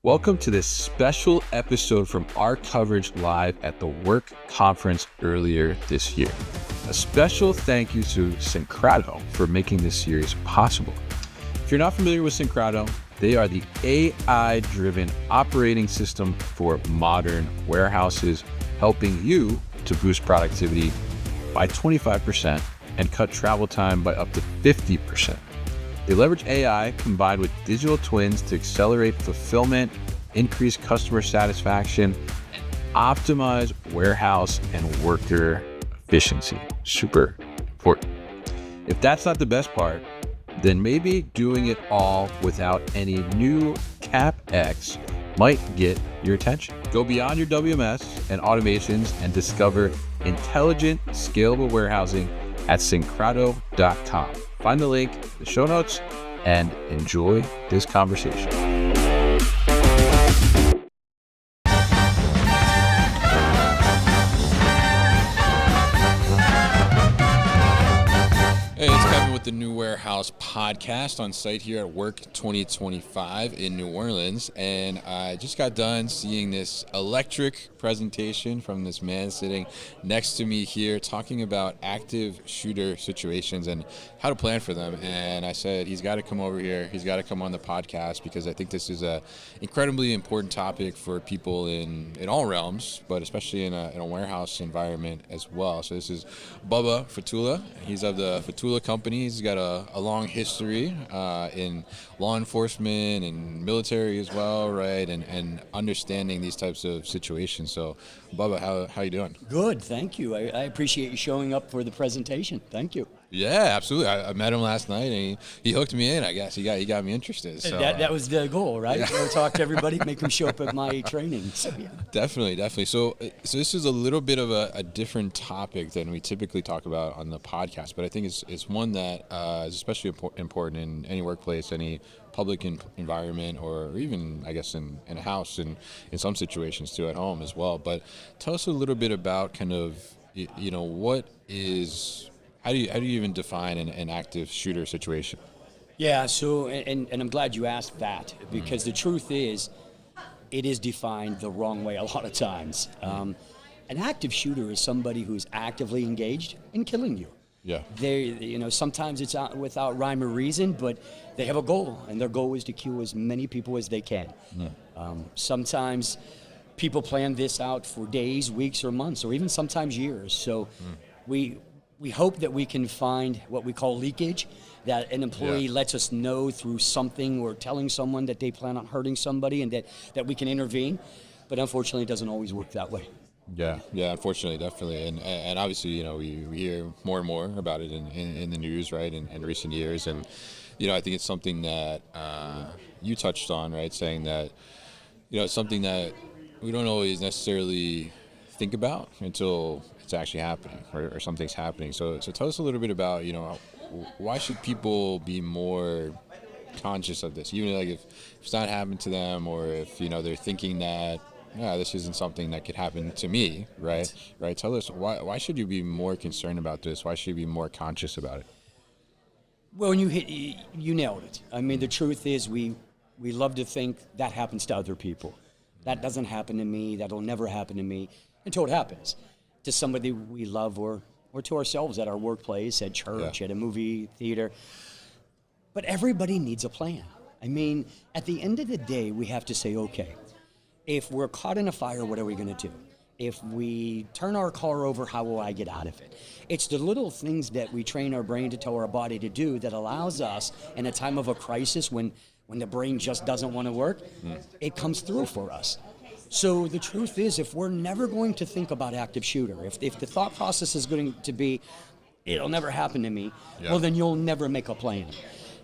Welcome to this special episode from our coverage live at the WERC conference earlier this year. A special thank you to Syncrato for making this series possible. If you're not familiar with Syncrato, they are the AI-driven operating system for modern warehouses, helping you to boost productivity by 25% and cut travel time by up to 50%. They leverage AI combined with digital twins to accelerate fulfillment, increase customer satisfaction, and optimize warehouse and worker efficiency. Super important. If that's not the best part, then maybe doing it all without any new CapEx might get your attention. Go beyond your WMS and automations and discover intelligent, scalable warehousing at syncrato.com. Find the link in the show notes and enjoy this conversation. Hey, it's Kevin with the New Warehouse podcast on site here at WERC 2025 in New Orleans. And I just got done seeing this electric presentation from this man sitting next to me here talking about active shooter situations and how to plan for them. And I said, he's got to come over here. He's got to come on the podcast because I think this is a incredibly important topic for people in all realms, but especially in a warehouse environment as well. So this is Bubba Fatula. He's of the Fatula Company. He's got a long history in law enforcement and military as well, right? And understanding these types of situations. So, Bubba, how you doing? Good, thank you. I appreciate you showing up for the presentation. Thank you. Yeah, absolutely. I met him last night, and he hooked me in. I guess he got me interested. So that was the goal, right? Yeah. Go talk to everybody, make them show up at my training. So, yeah. Definitely. So this is a little bit of a different topic than we typically talk about on the podcast, but I think it's one that is especially important in any workplace, any public environment, or even, I guess, in a house, and in some situations too, at home as well. But tell us a little bit about kind of, what is... How do you even define an active shooter situation? Yeah, so, and I'm glad you asked that, because the truth is, it is defined the wrong way a lot of times. An active shooter is somebody who's actively engaged in killing you. Yeah. Sometimes it's without rhyme or reason, but they have a goal, and their goal is to kill as many people as they can. Sometimes people plan this out for days, weeks, or months, or even sometimes years. So we hope that we can find what we call leakage, that an employee lets us know through something or telling someone that they plan on hurting somebody, and that we can intervene. But unfortunately, it doesn't always work that way. Yeah, unfortunately, definitely. And obviously, we hear more and more about it in the news, right, in recent years. And, I think it's something that you touched on, right, saying that, it's something that we don't always necessarily think about until it's actually happening or something's happening. So tell us a little bit about, why should people be more conscious of this, even like if it's not happened to them, or if, they're thinking that, this isn't something that could happen to me, right? Right. Tell us why should you be more concerned about this? Why should you be more conscious about it? Well, you nailed it. I mean, the truth is we love to think that happens to other people. That doesn't happen to me. That'll never happen to me until it happens to somebody we love, or to ourselves at our workplace, at church, at a movie theater. But everybody needs a plan. I mean, at the end of the day, we have to say, okay, if we're caught in a fire, what are we going to do? If we turn our car over, how will I get out of it? It's the little things that we train our brain to tell our body to do that allows us, in a time of a crisis, when the brain just doesn't want to work, it comes through for us. So the truth is, if we're never going to think about active shooter, if the thought process is going to be, it'll never happen to me, well, then you'll never make a plan.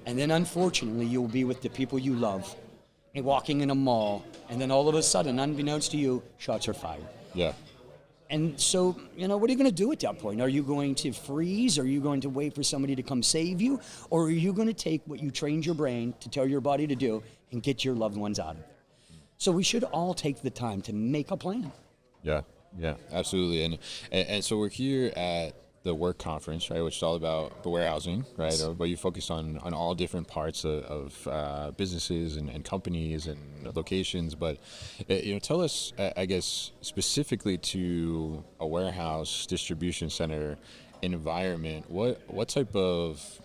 And then, unfortunately, you'll be with the people you love, and walking in a mall, and then all of a sudden, unbeknownst to you, shots are fired. Yeah. And so, what are you going to do at that point? Are you going to freeze? Are you going to wait for somebody to come save you? Or are you going to take what you trained your brain to tell your body to do and get your loved ones out of there? So we should all take the time to make a plan. Yeah, absolutely. And so we're here at the WERC conference, right, which is all about the warehousing, right? But you focus on all different parts of businesses and companies and locations. But tell us, I guess, specifically to a warehouse distribution center environment, what type of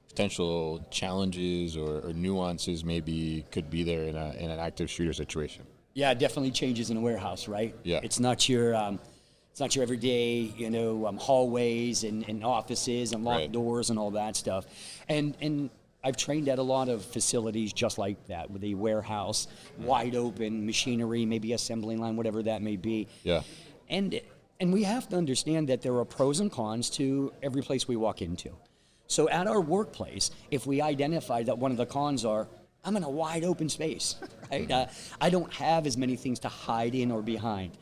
potential challenges or nuances maybe could be there in an active shooter situation? Yeah, it definitely changes in a warehouse, right? Yeah. It's not your everyday, hallways and offices and locked Right. doors and all that stuff. And I've trained at a lot of facilities just like that, with a warehouse, wide open machinery, maybe assembly line, whatever that may be. Yeah. And we have to understand that there are pros and cons to every place we walk into. So at our workplace, if we identify that one of the cons are, I'm in a wide open space, right? I don't have as many things to hide in or behind.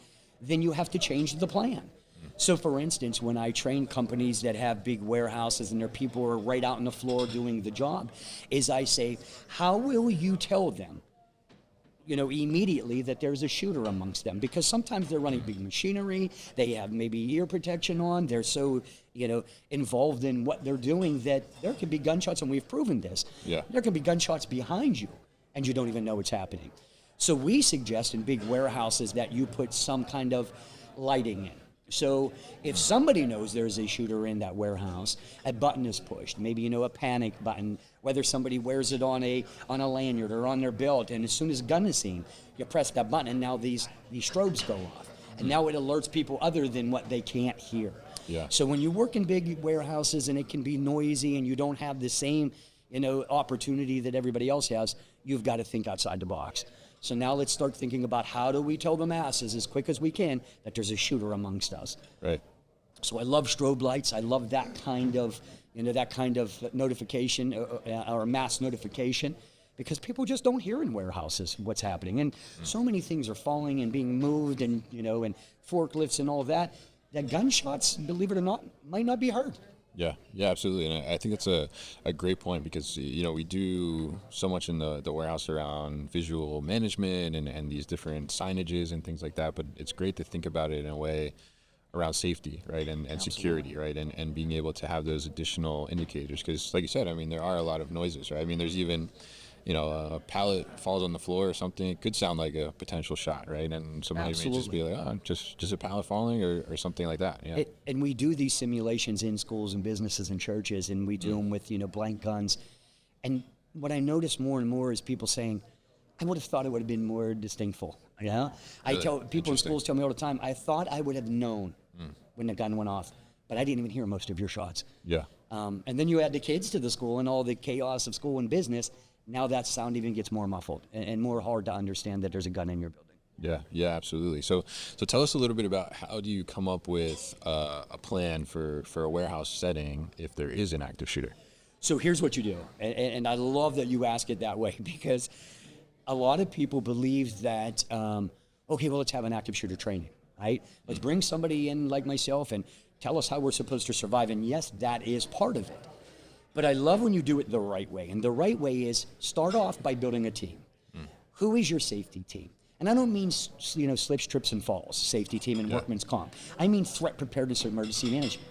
Then you have to change the plan. So for instance, when I train companies that have big warehouses and their people are right out on the floor doing the job, is I say, how will you tell them, immediately that there's a shooter amongst them? Because sometimes they're running big machinery, they have maybe ear protection on, they're so, involved in what they're doing that there could be gunshots, and we've proven this. Yeah. There could be gunshots behind you, and you don't even know what's happening. So we suggest in big warehouses that you put some kind of lighting in. So if somebody knows there's a shooter in that warehouse, a button is pushed, maybe a panic button, whether somebody wears it on a lanyard or on their belt, and as soon as a gun is seen, you press that button and now these strobes go off. And now it alerts people other than what they can't hear. Yeah. So when you work in big warehouses and it can be noisy and you don't have the same opportunity that everybody else has, you've got to think outside the box. So now let's start thinking about how do we tell the masses as quick as we can that there's a shooter amongst us. Right. So I love strobe lights. I love that kind of notification or mass notification, because people just don't hear in warehouses what's happening. And so many things are falling and being moved and, and forklifts and all that gunshots, believe it or not, might not be heard. Yeah, absolutely. And I think that's a great point, because, we do so much in the warehouse around visual management and these different signages and things like that. But it's great to think about it in a way around safety, right? And security, right? And being able to have those additional indicators. Because like you said, there are a lot of noises, right? There's even, a pallet falls on the floor or something. It could sound like a potential shot, right? And somebody may just be like, oh, just a pallet falling or something like that. Yeah. And we do these simulations in schools and businesses and churches, and we do them with, blank guns. And what I notice more and more is people saying, I would have thought it would have been more distinctful. I tell people in schools tell me all the time, I thought I would have known when the gun went off, but I didn't even hear most of your shots. Yeah. And then you add the kids to the school and all the chaos of school and business. Now that sound even gets more muffled and more hard to understand that there's a gun in your building. Yeah, absolutely. So tell us a little bit about how do you come up with a plan for a warehouse setting if there is an active shooter? So here's what you do, and I love that you ask it that way, because a lot of people believe that, let's have an active shooter training, right? Let's bring somebody in like myself and tell us how we're supposed to survive, and yes, that is part of it. But I love when you do it the right way. And the right way is start off by building a team. Who is your safety team? And I don't mean, slips, trips, and falls, safety team and workman's comp. I mean threat preparedness and emergency management.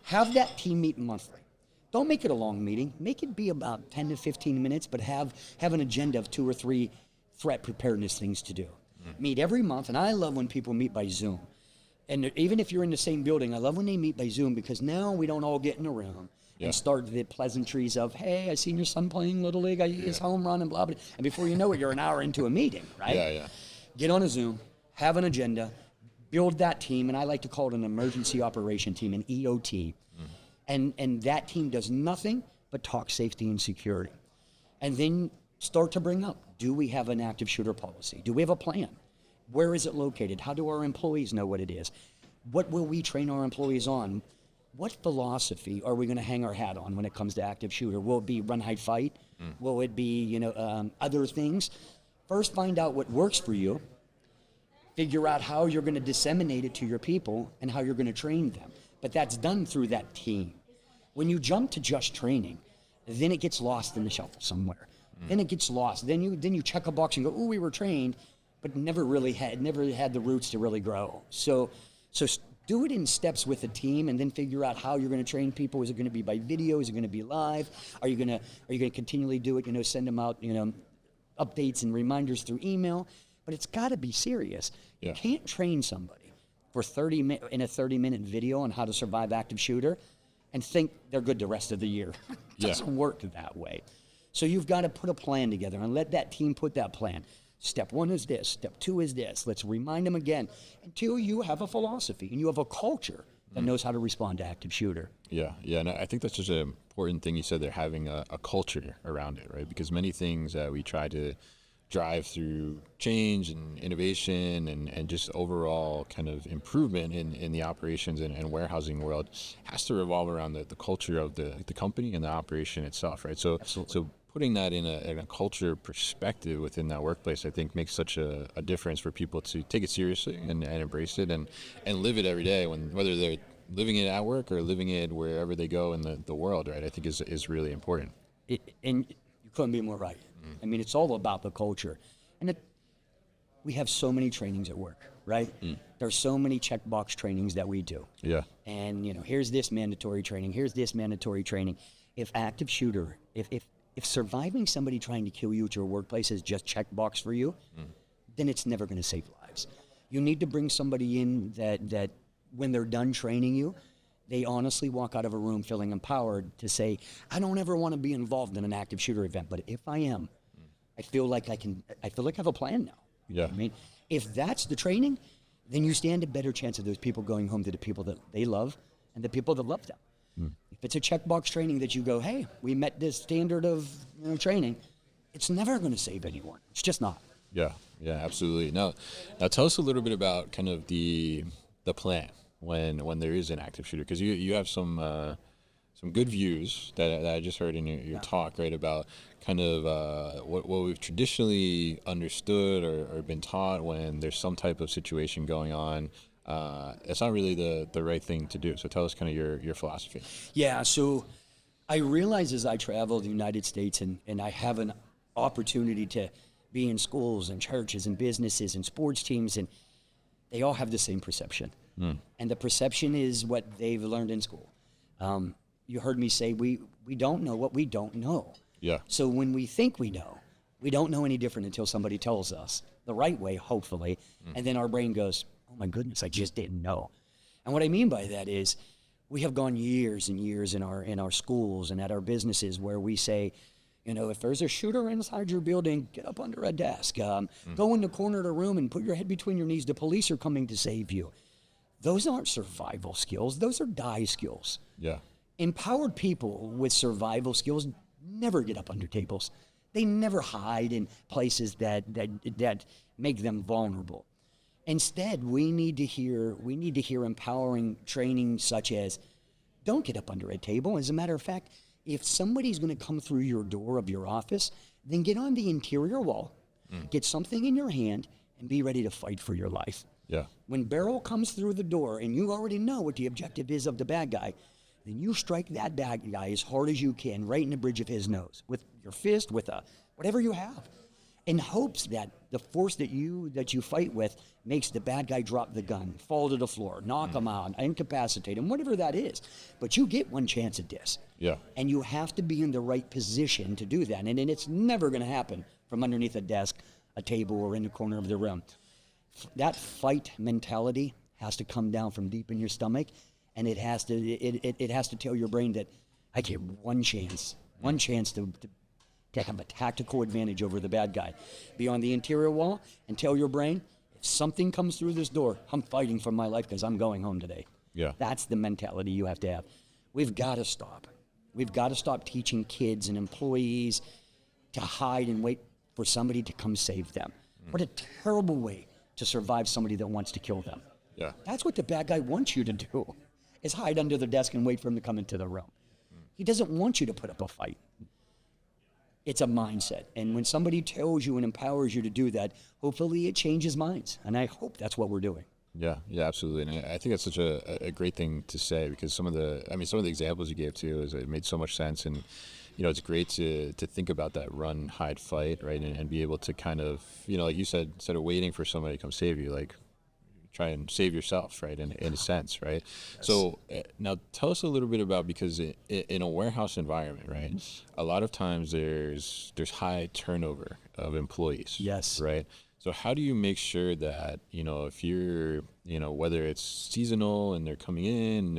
Have that team meet monthly. Don't make it a long meeting. Make it be about 10 to 15 minutes, but have an agenda of 2 or 3 threat preparedness things to do. Meet every month, and I love when people meet by Zoom. And even if you're in the same building, I love when they meet by Zoom, because now we don't all get in a room and start the pleasantries of, hey, I seen your son playing Little League, his home run and blah, blah. And before you know it, you're an hour into a meeting, right? Yeah. Get on a Zoom, have an agenda, build that team, and I like to call it an emergency operation team, an EOT. And that team does nothing but talk safety and security. And then start to bring up, do we have an active shooter policy? Do we have a plan? Where is it located? How do our employees know what it is? What will we train our employees on? What philosophy are we going to hang our hat on when it comes to active shooter? Will it be run, hide, fight? Will it be, other things? First, find out what works for you. Figure out how you're going to disseminate it to your people and how you're going to train them. But that's done through that team. When you jump to just training, then it gets lost in the shuffle somewhere. Then it gets lost. Then you check a box and go, oh, we were trained, but never had the roots to really grow. So Do it in steps with a team, and then figure out how you're going to train people. Is it going to be by video? Is it going to be live? Are you going to continually do it? Send them out, updates and reminders through email. But it's got to be serious. Yeah. You can't train somebody for in a 30-minute video on how to survive active shooter and think they're good the rest of the year. It doesn't work that way. So you've got to put a plan together and let that team put that plan. Step 1 is this. Step 2 is this. Let's remind them again until you have a philosophy and you have a culture that knows how to respond to active shooter. Yeah, and I think that's such an important thing you said there, having a culture around it, right? Because many things that we try to drive through change and innovation and just overall kind of improvement in the operations and warehousing world has to revolve around the culture of the company and the operation itself, right? So putting that in a culture perspective within that workplace, I think makes such a difference for people to take it seriously and embrace it and live it every day, whether they're living it at work or living it wherever they go in the world, right? I think is really important. And you couldn't be more right. I mean, it's all about the culture. And we have so many trainings at work, right? There's so many checkbox trainings that we do. Yeah. And, here's this mandatory training. Here's this mandatory training. If active shooter, if surviving somebody trying to kill you at your workplace is just checkbox for you, then it's never going to save lives. You need to bring somebody in that when they're done training you, they honestly walk out of a room feeling empowered to say, I don't ever want to be involved in an active shooter event, but if I am, I feel like I have a plan now. Yeah. I mean, if that's the training, then you stand a better chance of those people going home to the people that they love and the people that love them. If it's a checkbox training that you go, hey, we met this standard of training, it's never going to save anyone. It's just not. Yeah, absolutely. Now tell us a little bit about kind of the plan when there is an active shooter, because you have some good views that I just heard in your talk, right, about kind of what we've traditionally understood or been taught when there's some type of situation going on. It's not really the right thing to do. So tell us kind of your philosophy. Yeah, so I realize as I travel the United States and I have an opportunity to be in schools and churches and businesses and sports teams, and they all have the same perception. And the perception is what they've learned in school. You heard me say we don't know what we don't know. Yeah. So when we think we don't know any different until somebody tells us the right way, hopefully, and then our brain goes, oh my goodness, I just didn't know. And what I mean by that is we have gone years and years in our schools and at our businesses where we say, if there's a shooter inside your building, get up under a desk. Go in the corner of the room and put your head between your knees. The police are coming to save you. Those aren't survival skills. Those are die skills. Yeah. Empowered people with survival skills never get up under tables. They never hide in places that make them vulnerable. Instead, we need to hear empowering training such as, don't get up under a table. As a matter of fact, if somebody's going to come through your door of your office, then get on the interior wall, get something in your hand, and be ready to fight for your life. Yeah. When barrel comes through the door and you already know what the objective is of the bad guy, then you strike that bad guy as hard as you can, right in the bridge of his nose, with your fist, with whatever you have, in hopes that the force that you fight with makes the bad guy drop the gun, fall to the floor, knock him out, incapacitate him, whatever that is. But you get one chance at this. Yeah. And you have to be in the right position to do that. And it's never going to happen from underneath a desk, a table, or in the corner of the room. That fight mentality has to come down from deep in your stomach, and it has to tell your brain that I get one chance to have a tactical advantage over the bad guy. Be on the interior wall and tell your brain, if something comes through this door, I'm fighting for my life because I'm going home today. Yeah. That's the mentality you have to have. We've got to stop. We've got to stop teaching kids and employees to hide and wait for somebody to come save them. What a terrible way to survive somebody that wants to kill them. Yeah. That's what the bad guy wants you to do, is hide under the desk and wait for him to come into the room. He doesn't want you to put up a fight. It's a mindset. And when somebody tells you and empowers you to do that, hopefully it changes minds. And I hope that's what we're doing. Yeah, absolutely. And I think that's such a great thing to say, because some of the examples you gave too, it made so much sense. And, it's great to think about that run, hide, fight, right? And be able to kind of, like you said, instead of waiting for somebody to come save you, like try and save yourself, right? In a sense, right? Yes. So now tell us a little bit about, because in a warehouse environment, right? A lot of times there's high turnover of employees. Yes. Right. So how do you make sure that, if you're, whether it's seasonal and they're coming in,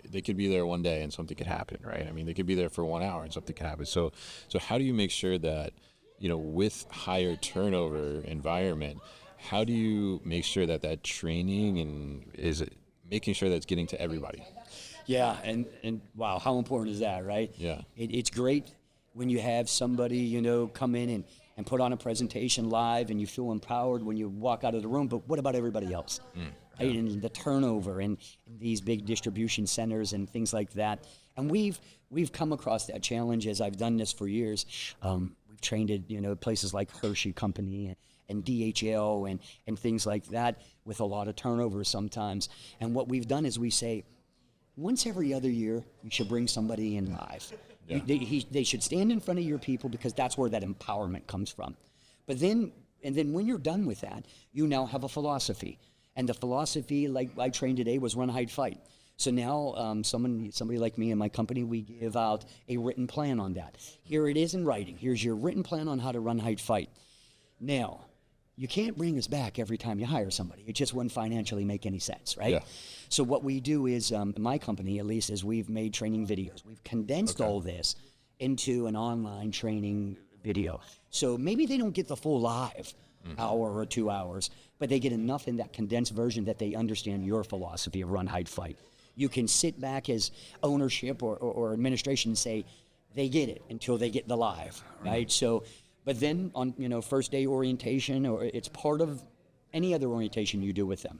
they could be there one day and something could happen, right? I mean, they could be there for 1 hour and something could happen. So how do you make sure that, with higher turnover environment, how do you make sure that training and is it making sure that it's getting to everybody? Yeah, and wow, how important is that, right? Yeah. It's great when you have somebody, come in and put on a presentation live and you feel empowered when you walk out of the room, but what about everybody else? Right? And the turnover and these big distribution centers and things like that. And we've come across that challenge as I've done this for years. We've trained at, places like Hershey Company and DHL and things like that with a lot of turnover sometimes. And what we've done is we say, once every other year, you should bring somebody in live. Yeah. They should stand in front of your people because that's where that empowerment comes from. But then when you're done with that, you now have a philosophy. And the philosophy, like I trained today, was run, hide, fight. So now somebody like me in my company, we give out a written plan on that. Here it is in writing. Here's your written plan on how to run, hide, fight. Now, you can't bring us back every time you hire somebody. It just wouldn't financially make any sense, right? Yeah. So what we do is, my company at least, is we've made training videos. We've condensed all this into an online training video. So maybe they don't get the full live hour or 2 hours, but they get enough in that condensed version that they understand your philosophy of run, hide, fight. You can sit back as ownership or administration and say, they get it until they get the live, right? So, but then on, first day orientation, or it's part of any other orientation you do with them.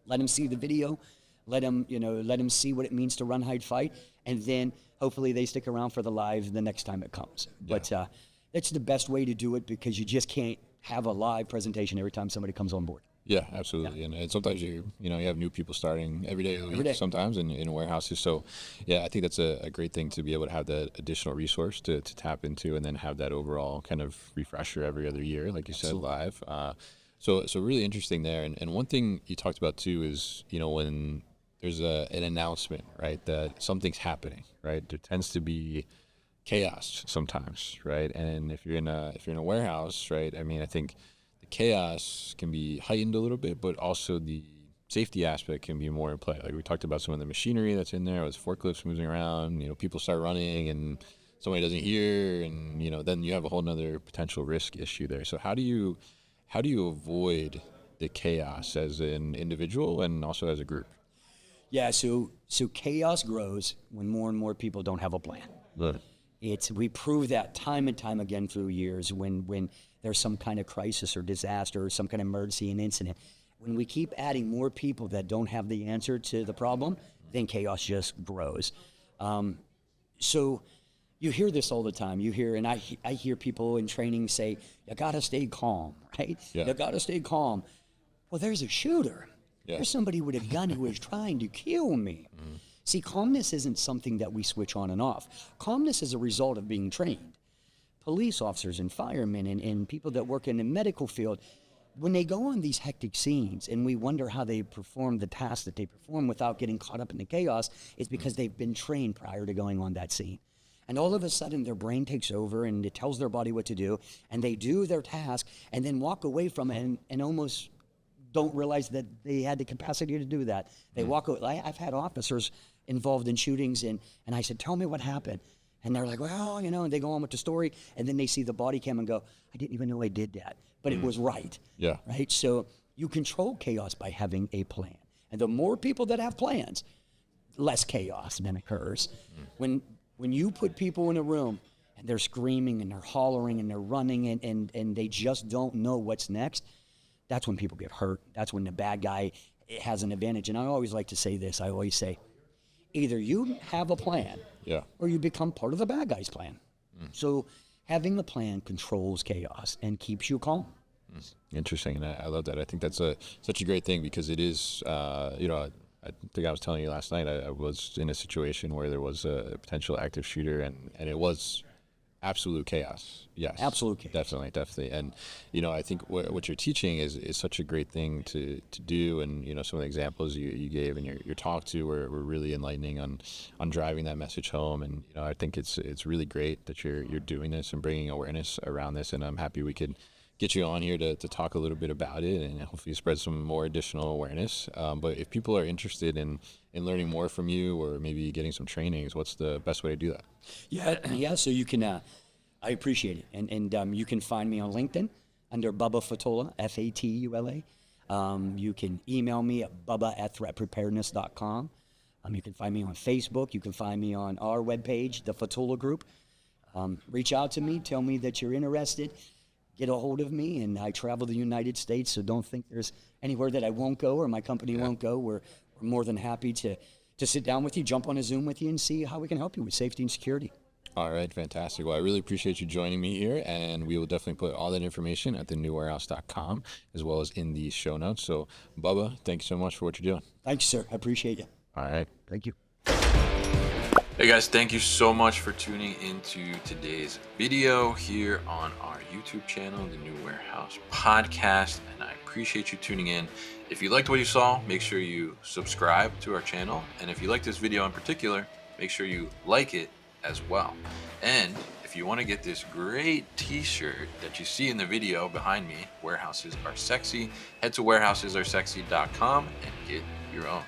Let them see the video, let them see what it means to run, hide, fight, and then hopefully they stick around for the live the next time it comes. Yeah. But that's the best way to do it because you just can't have a live presentation every time somebody comes on board. Yeah, absolutely. Yeah. And sometimes you have new people starting every day. Sometimes in warehouses. So yeah, I think that's a great thing to be able to have that additional resource to tap into, and then have that overall kind of refresher every other year, like you said, live. So really interesting there. And one thing you talked about too is, when there's an announcement, right, that something's happening, right, there tends to be chaos sometimes, right? And if you're in a warehouse, right, I mean, I think the chaos can be heightened a little bit, but also the safety aspect can be more in play. Like we talked about some of the machinery that's in there, with forklifts moving around, people start running and somebody doesn't hear, and then you have a whole nother potential risk issue there. So how do you avoid the chaos as an individual and also as a group? Yeah, so chaos grows when more and more people don't have a plan. We prove that time and time again through years when there's some kind of crisis or disaster or some kind of emergency and incident. When we keep adding more people that don't have the answer to the problem, then chaos just grows. So you hear this all the time. I hear people in training say, you gotta stay calm, right? Yeah. You gotta stay calm. Well, there's a shooter. Yeah. There's somebody with a gun who is trying to kill me. Mm-hmm. See, calmness isn't something that we switch on and off. Calmness is a result of being trained. Police officers and firemen and people that work in the medical field, when they go on these hectic scenes and we wonder how they perform the tasks that they perform without getting caught up in the chaos, it's because they've been trained prior to going on that scene. And all of a sudden their brain takes over and it tells their body what to do, and they do their task and then walk away from it and almost don't realize that they had the capacity to do that. They walk away. I've had officers involved in shootings, and I said, tell me what happened. And they're like, well, and they go on with the story, and then they see the body cam and go, I didn't even know I did that, but it was right. Yeah. Right? So you control chaos by having a plan. And the more people that have plans, less chaos then occurs. When you put people in a room and they're screaming and they're hollering and they're running and they just don't know what's next, that's when people get hurt. That's when the bad guy has an advantage. And I always like to say this. I always say, either you have a plan or you become part of the bad guy's plan. So having the plan controls chaos and keeps you calm. Interesting. And I love that. I think that's such a great thing, because it is, I think I was telling you last night, I was in a situation where there was a potential active shooter, and it was absolute chaos. Yes, Absolute chaos. definitely. And I think what you're teaching is such a great thing to do. And some of the examples you gave in your talk too were really enlightening on driving that message home. And I think it's really great that you're doing this and bringing awareness around this. And I'm happy we could get you on here to talk a little bit about it and hopefully spread some more additional awareness. But if people are interested in learning more from you or maybe getting some trainings, what's the best way to do that? Yeah. So you can, I appreciate it. And you can find me on LinkedIn under Bubba Fatula, Fatula. You can email me at bubba@threatpreparedness.com. You can find me on Facebook. You can find me on our webpage, the Fatula Group. Reach out to me. Tell me that you're interested. Get a hold of me. And I travel the United States, so don't think there's anywhere that I won't go or my company won't go. We're more than happy to sit down with you, jump on a Zoom with you, and see how we can help you with safety and security. All right, fantastic. Well, I really appreciate you joining me here, and we will definitely put all that information at thenewwarehouse.com as well as in the show notes. So, Bubba, thank you so much for what you're doing. Thanks, sir. I appreciate you. All right. Thank you. Hey guys, thank you so much for tuning into today's video here on our YouTube channel, The New Warehouse Podcast, and I appreciate you tuning in. If you liked what you saw, make sure you subscribe to our channel, and if you like this video in particular, make sure you like it as well. And if you want to get this great t-shirt that you see in the video behind me, Warehouses Are Sexy, head to warehousesAreSexy.com and get your own.